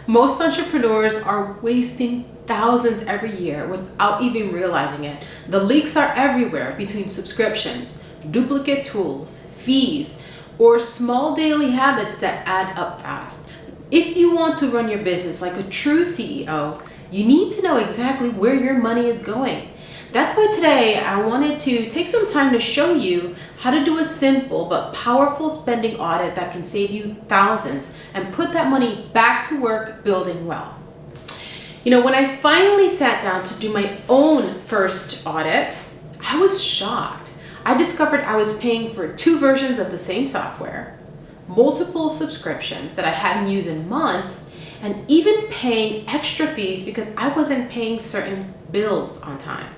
Most entrepreneurs are wasting thousands every year without even realizing it. The leaks are everywhere between subscriptions, duplicate tools, fees, or small daily habits that add up fast. If you want to run your business like a true CEO, you need to know exactly where your money is going. That's why today I wanted to take some time to show you how to do a simple but powerful spending audit that can save you thousands and put that money back to work building wealth. When I finally sat down to do my own first audit, I was shocked. I discovered I was paying for 2 versions of the same software, multiple subscriptions that I hadn't used in months, and even paying extra fees because I wasn't paying certain bills on time.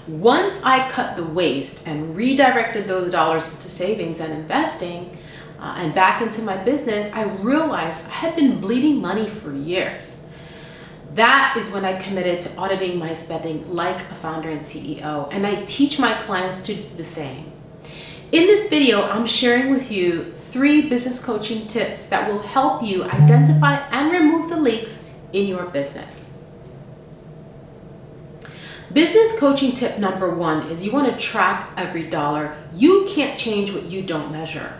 Once I cut the waste and redirected those dollars into savings and investing and back into my business, I realized I had been bleeding money for years. That is when I committed to auditing my spending like a founder and CEO, and I teach my clients to do the same. In this video, I'm sharing with you 3 business coaching tips that will help you identify and remove the leaks in your business. Business coaching tip number 1 is you want to track every dollar. You can't change what you don't measure.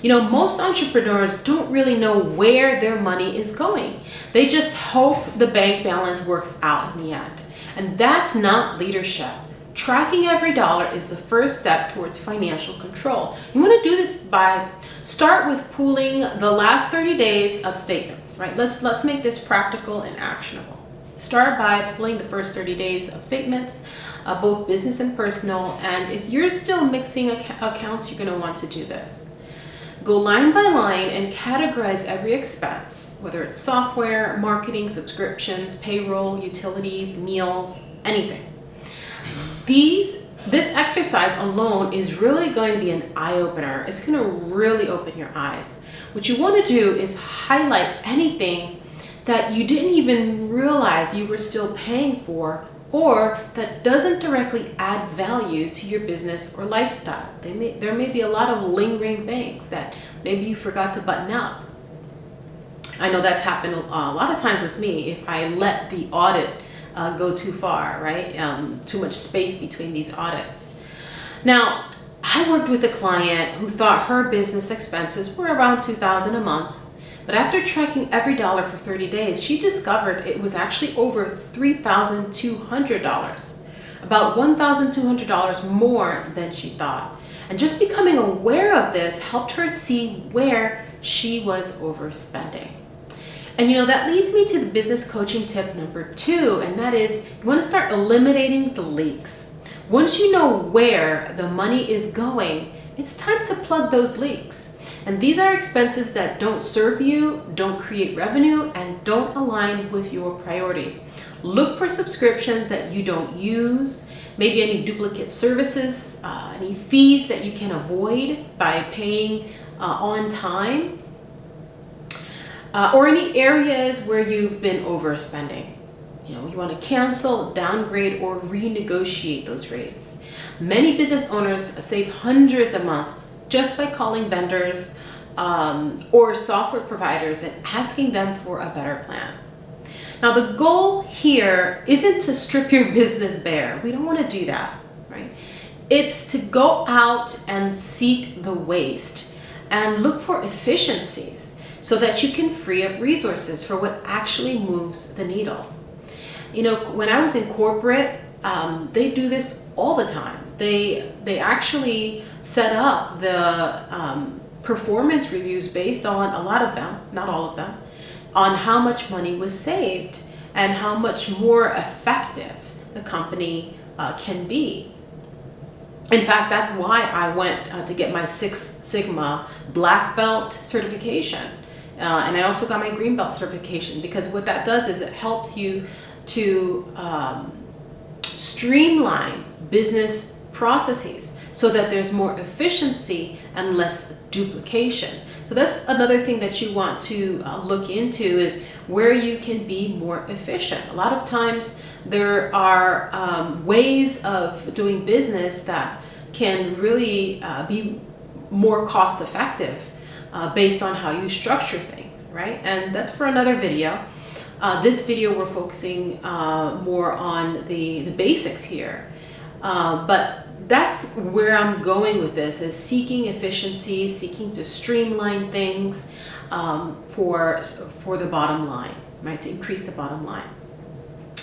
Most entrepreneurs don't really know where their money is going. They just hope the bank balance works out in the end. And that's not leadership. Tracking every dollar is the first step towards financial control. You want to do this by start with pooling the last 30 days of statements, right? Let's make this practical and actionable. Start by pulling the first 30 days of statements, both business and personal. And if you're still mixing accounts, you're going to want to do this. Go line by line and categorize every expense, whether it's software, marketing, subscriptions, payroll, utilities, meals, anything. This exercise alone is really going to be an eye-opener. It's going to really open your eyes. What you want to do is highlight anything that you didn't even realize you were still paying for, or that doesn't directly add value to your business or lifestyle. There may be a lot of lingering things that maybe you forgot to button up. I know that's happened a lot of times with me if I let the audit go too far, right? Too much space between these audits. Now, I worked with a client who thought her business expenses were around $2,000 a month. But after tracking every dollar for 30 days, she discovered it was actually over $3,200, about $1,200 more than she thought. And just becoming aware of this helped her see where she was overspending. And that leads me to the business coaching tip number 2, and that is you want to start eliminating the leaks. Once you know where the money is going, it's time to plug those leaks. And these are expenses that don't serve you, don't create revenue, and don't align with your priorities. Look for subscriptions that you don't use, maybe any duplicate services, any fees that you can avoid by paying on time, or any areas where you've been overspending. You want to cancel, downgrade, or renegotiate those rates. Many business owners save hundreds a month just by calling vendors or software providers and asking them for a better plan. Now, the goal here isn't to strip your business bare. We don't want to do that, right? It's to go out and seek the waste and look for efficiencies so that you can free up resources for what actually moves the needle. When I was in corporate, they do this all the time. They actually set up the performance reviews based on a lot of them, not all of them, on how much money was saved and how much more effective the company can be. In fact, that's why I went to get my 6 Sigma black belt certification. And I also got my green belt certification, because what that does is it helps you to streamline business processes so that there's more efficiency and less duplication. So that's another thing that you want to look into, is where you can be more efficient. A lot of times there are ways of doing business that can really be more cost effective based on how you structure things. right? And that's for another video. This video, we're focusing more on the basics here. But that's where I'm going with this, is seeking efficiency, seeking to streamline things for the bottom line, right? To increase the bottom line.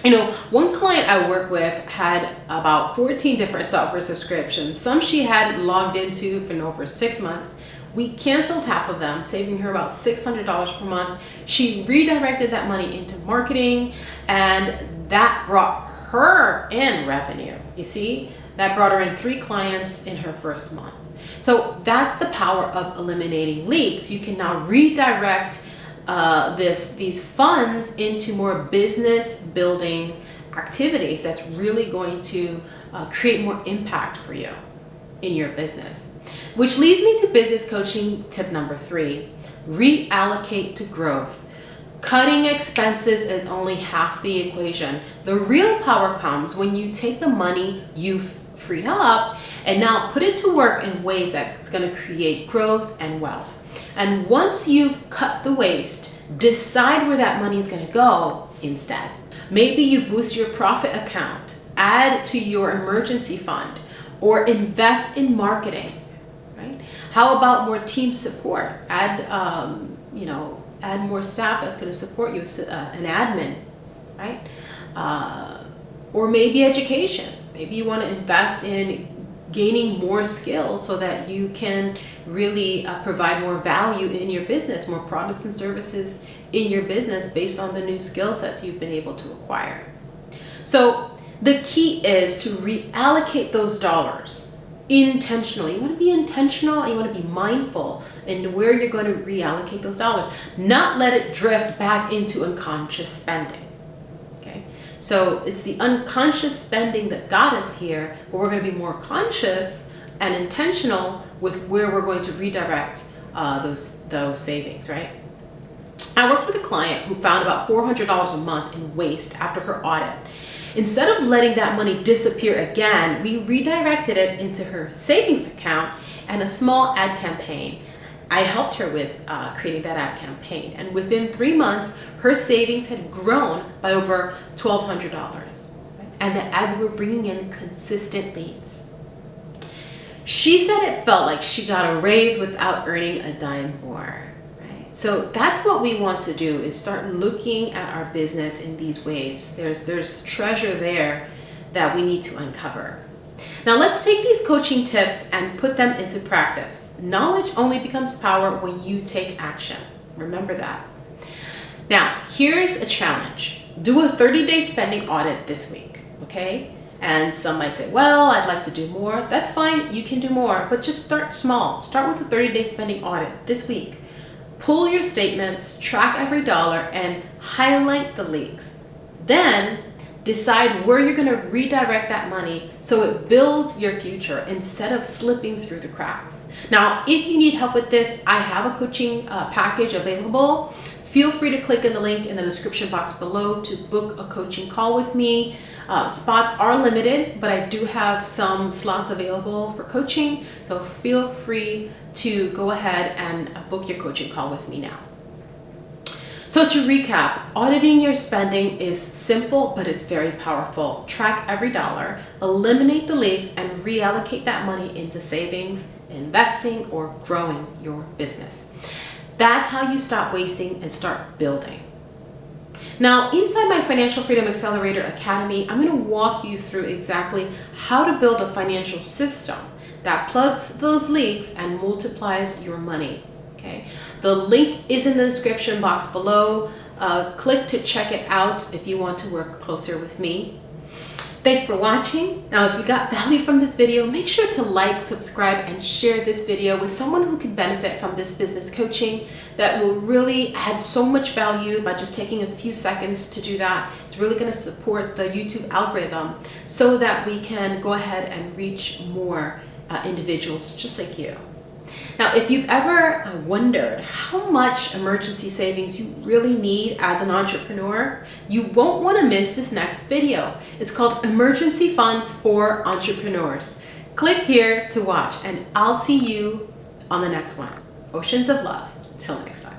You know, one client I work with had about 14 different software subscriptions. Some she had logged into for over 6 months. We canceled half of them, saving her about $600 per month. She redirected that money into marketing, and that brought her in revenue. You see, that brought her in 3 clients in her first month. So that's the power of eliminating leaks. You can now redirect these funds into more business building activities that's really going to create more impact for you in your business. Which leads me to business coaching tip number 3, reallocate to growth. Cutting expenses is only half the equation. The real power comes when you take the money you've freed up and now put it to work in ways that's going to create growth and wealth. And once you've cut the waste, decide where that money is going to go instead. Maybe you boost your profit account, add to your emergency fund, or invest in marketing, right? How about more team support? Add more staff that's going to support you, an admin, right? Or maybe education. Maybe you want to invest in gaining more skills so that you can really provide more value in your business, more products and services in your business based on the new skill sets you've been able to acquire. So the key is to reallocate those dollars intentionally. You want to be intentional, you want to be mindful in where you're going to reallocate those dollars, not let it drift back into unconscious spending. So it's the unconscious spending that got us here, but we're going to be more conscious and intentional with where we're going to redirect those savings, right? I worked with a client who found about $400 a month in waste after her audit. Instead of letting that money disappear again, we redirected it into her savings account and a small ad campaign. I helped her with creating that ad campaign, and within 3 months, her savings had grown by over $1,200, right? And the ads were bringing in consistent leads. She said it felt like she got a raise without earning a dime more, right? So that's what we want to do, is start looking at our business in these ways. There's treasure there that we need to uncover. Now let's take these coaching tips and put them into practice. Knowledge only becomes power when you take action. Remember that. Now, here's a challenge. Do a 30-day spending audit this week, okay? And some might say, well, I'd like to do more. That's fine, you can do more, but just start small. Start with a 30-day spending audit this week. Pull your statements, track every dollar, and highlight the leaks. Then decide where you're going to redirect that money so it builds your future instead of slipping through the cracks. Now, if you need help with this, I have a coaching package available. Feel free to click in the link in the description box below to book a coaching call with me. Spots are limited, but I do have some slots available for coaching, so feel free to go ahead and book your coaching call with me now. So to recap, auditing your spending is simple, but it's very powerful. Track every dollar, eliminate the leaks, and reallocate that money into savings, investing, or growing your business. That's how you stop wasting and start building. Now, inside my Financial Freedom Accelerator Academy, I'm going to walk you through exactly how to build a financial system that plugs those leaks and multiplies your money. Okay. The link is in the description box below. Click to check it out if you want to work closer with me. Thanks for watching. Now, if you got value from this video, make sure to like, subscribe, and share this video with someone who could benefit from this business coaching that will really add so much value by just taking a few seconds to do that. It's really going to support the YouTube algorithm so that we can go ahead and reach more individuals just like you. Now, if you've ever wondered how much emergency savings you really need as an entrepreneur, you won't want to miss this next video. It's called Emergency Funds for Entrepreneurs. Click here to watch, and I'll see you on the next one. Oceans of love. Till next time.